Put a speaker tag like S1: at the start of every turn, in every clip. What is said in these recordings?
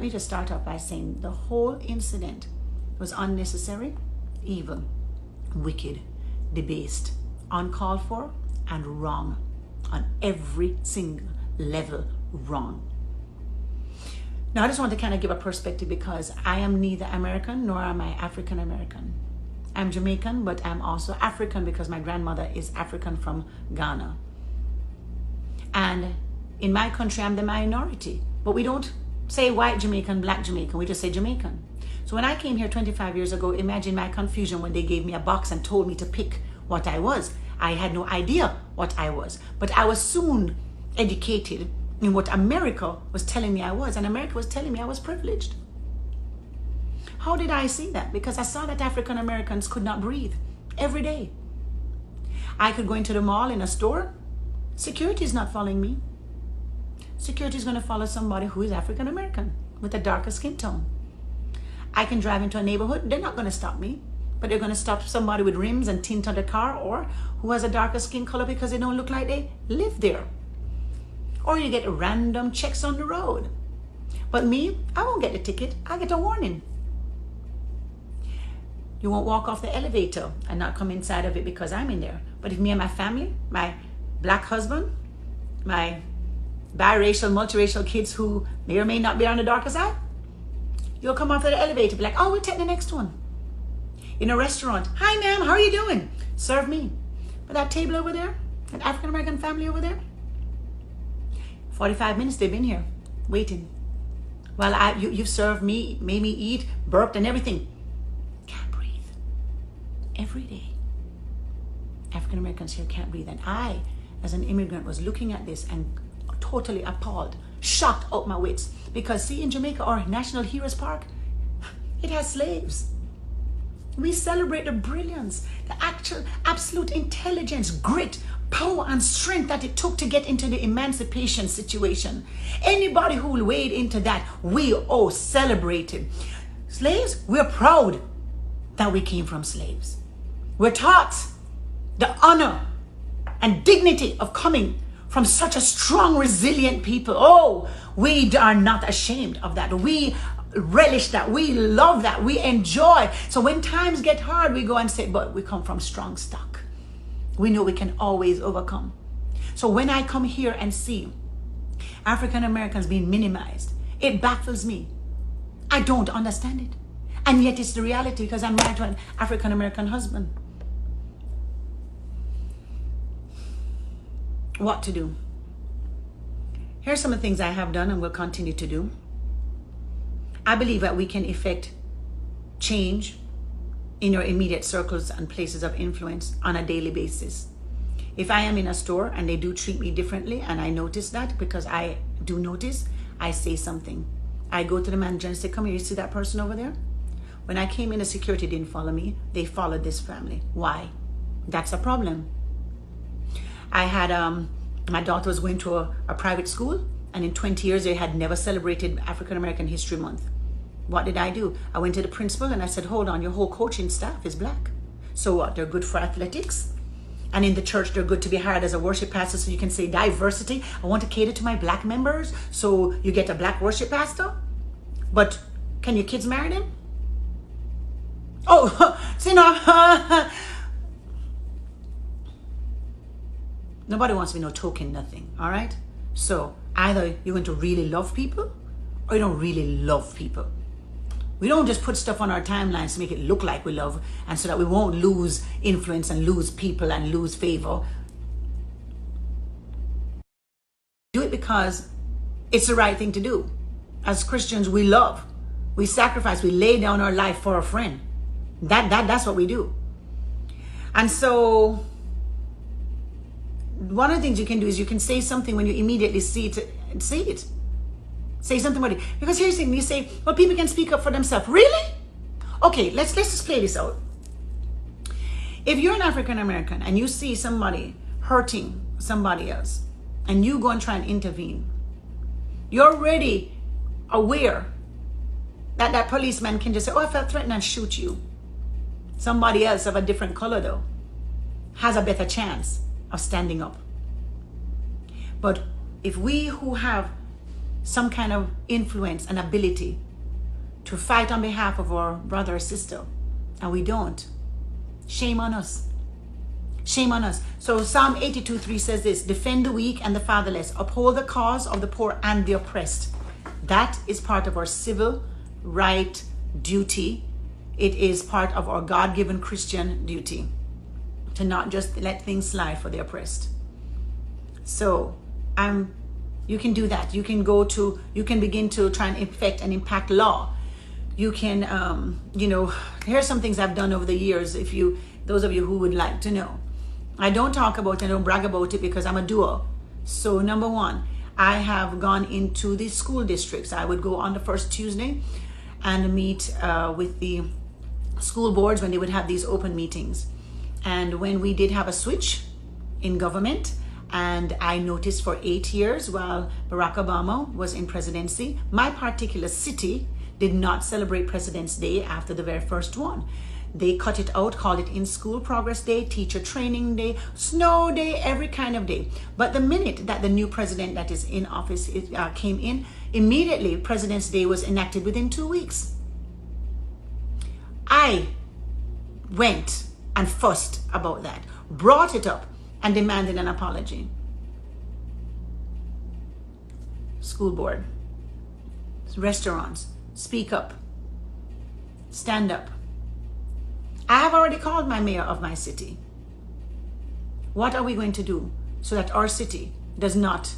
S1: me just start off by saying the whole incident was unnecessary, evil, wicked, debased, uncalled for, and wrong on every single level. Wrong. Now I just want to kind of give a perspective, because I am neither American nor am I African American. I'm Jamaican, but I'm also African because my grandmother is African from Ghana. And in my country, I'm the minority, but we don't say white Jamaican, black Jamaican, we just say Jamaican. So when I came here 25 years ago, imagine my confusion when they gave me a box and told me to pick what I was. I had no idea what I was, but I was soon educated in what America was telling me I was, and America was telling me I was privileged. How did I see that? Because I saw that African Americans could not breathe every day. I could go into the mall, in a store, security is not following me. Security is going to follow somebody who is African American with a darker skin tone. I can drive into a neighborhood, they're not going to stop me, but they're going to stop somebody with rims and tint on the car, or who has a darker skin color because they don't look like they live there. Or you get random checks on the road. But me, I won't get a ticket, I get a warning. You won't walk off the elevator and not come inside of it because I'm in there. But if me and my family, my black husband, my biracial, multiracial kids who may or may not be on the darker side, you'll come off of the elevator, be like, oh, we'll take the next one. In a restaurant, hi ma'am, how are you doing? Serve me. But that table over there, an African American family over there, 45 minutes they've been here, waiting. While you served me, made me eat, burped and everything. Can't breathe. Every day. African Americans here can't breathe. And I, as an immigrant, was looking at this and totally appalled, shocked out my wits. Because see, in Jamaica, our National Heroes Park, it has slaves. We celebrate the brilliance, the actual absolute intelligence, grit, power and strength that it took to get into the emancipation situation. Anybody who will wade into that, we all celebrated. Slaves, we're proud that we came from slaves. We're taught the honor and dignity of coming from such a strong, resilient people. Oh, we are not ashamed of that. We relish that. We love that. We enjoy. So when times get hard, we go and say, but we come from strong stock. We know we can always overcome. So when I come here and see African Americans being minimized, it baffles me. I don't understand it. And yet it's the reality, because I'm married to an African American husband. What to do? Here's some of the things I have done and will continue to do. I believe that we can effect change in your immediate circles and places of influence on a daily basis. If I am in a store and they do treat me differently, and I notice that, because I do notice, I say something. I go to the manager and say, come here, you see that person over there? When I came in, the security didn't follow me. They followed this family. Why? That's a problem. I had, my daughter was going to a private school, and in 20 years, they had never celebrated African American History Month. What did I do? I went to the principal and I said, hold on, your whole coaching staff is black. So what? They're good for athletics. And in the church, they're good to be hired as a worship pastor, so you can say diversity. I want to cater to my black members, so you get a black worship pastor. But can your kids marry them? Oh, see, no. Nobody wants to be no token nothing, all right? So either you're going to really love people or you don't really love people. We don't just put stuff on our timelines to make it look like we love, and so that we won't lose influence and lose people and lose favor. Do it because it's the right thing to do. As Christians, we love, we sacrifice, we lay down our life for a friend. That's what we do. And so one of the things you can do is you can say something when you immediately see it. Say it. Say something about it. Because here's the thing, you say, well, people can speak up for themselves. Really? Okay, let's just play this out. If you're an African American and you see somebody hurting somebody else and you go and try and intervene, you're already aware that that policeman can just say, oh, I felt threatened, and shoot you. Somebody else of a different color, though, has a better chance of standing up. But if we who have some kind of influence and ability to fight on behalf of our brother or sister, and we don't. Shame on us. Shame on us. So Psalm 82:3 says this: defend the weak and the fatherless, uphold the cause of the poor and the oppressed. That is part of our civil right duty. It is part of our God-given Christian duty to not just let things slide for the oppressed. So you can do that. You can begin to try and affect and impact law. You can, here's some things I've done over the years. Those of you who would like to know, I don't talk about it, I don't brag about it because I'm a doer. So number one, I have gone into the school districts. I would go on the first Tuesday and meet with the school boards when they would have these open meetings. And when we did have a switch in government, and I noticed for 8 years while Barack Obama was in presidency, my particular city did not celebrate President's Day after the very first one. They cut it out, called it In-School Progress Day, Teacher Training Day, Snow Day, every kind of day. But the minute that the new president that is in office came in, immediately President's Day was enacted within 2 weeks. I went and fussed about that, brought it up, and demanded an apology. School board, restaurants, speak up, stand up. I have already called my mayor of my city. What are we going to do so that our city does not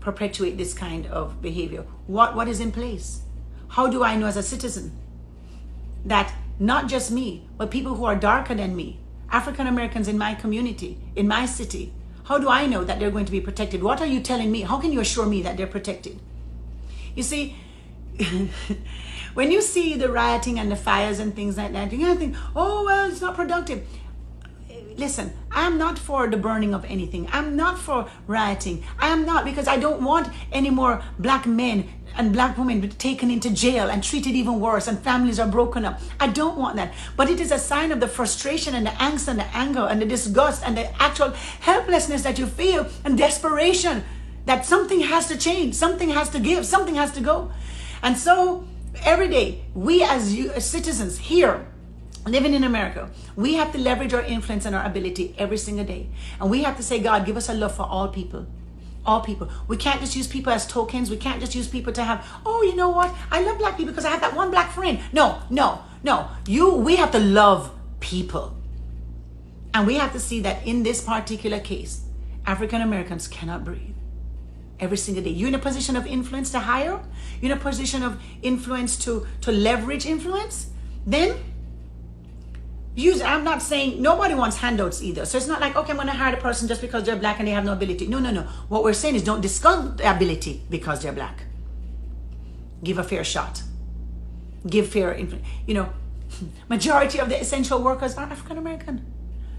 S1: perpetuate this kind of behavior? What is in place? How do I know as a citizen that not just me, but people who are darker than me, African Americans in my community, in my city, how do I know that they're going to be protected? What are you telling me? How can you assure me that they're protected? You see, when you see the rioting and the fires and things like that, you're going to think, oh, well, it's not productive. Listen, I'm not for the burning of anything. I'm not for rioting. I am not, because I don't want any more black men and black women taken into jail and treated even worse, and families are broken up. I don't want that. But it is a sign of the frustration and the angst and the anger and the disgust and the actual helplessness that you feel and desperation that something has to change, something has to give, something has to go. And so every day, we as citizens here, living in America, we have to leverage our influence and our ability every single day. And we have to say, God, give us a love for all people. All people. We can't just use people as tokens. We can't just use people to have, oh, you know what? I love black people because I have that one black friend. No. We have to love people. And we have to see that in this particular case, African Americans cannot breathe. Every single day. You're in a position of influence to hire. You're in a position of influence to leverage influence. Then I'm not saying nobody wants handouts either. So it's not like, okay, I'm going to hire the person just because they're black and they have no ability. No. What we're saying is don't discount the ability because they're black. Give a fair shot. Give fair influence. Majority of the essential workers are African American.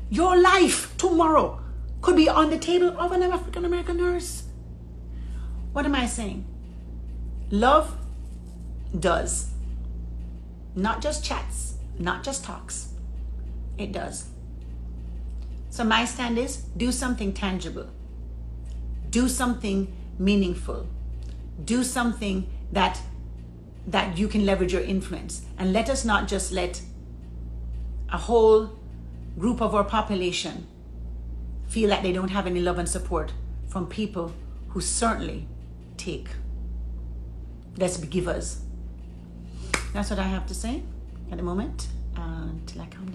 S1: Your life tomorrow could be on the table of an African American nurse. What am I saying? Love does. Not just chats, not just talks. It does. So my stand is do something tangible. Do something meaningful. Do something that you can leverage your influence. And let us not just let a whole group of our population feel like they don't have any love and support from people who certainly take. Let's be givers. That's what I have to say at the moment until I calm down.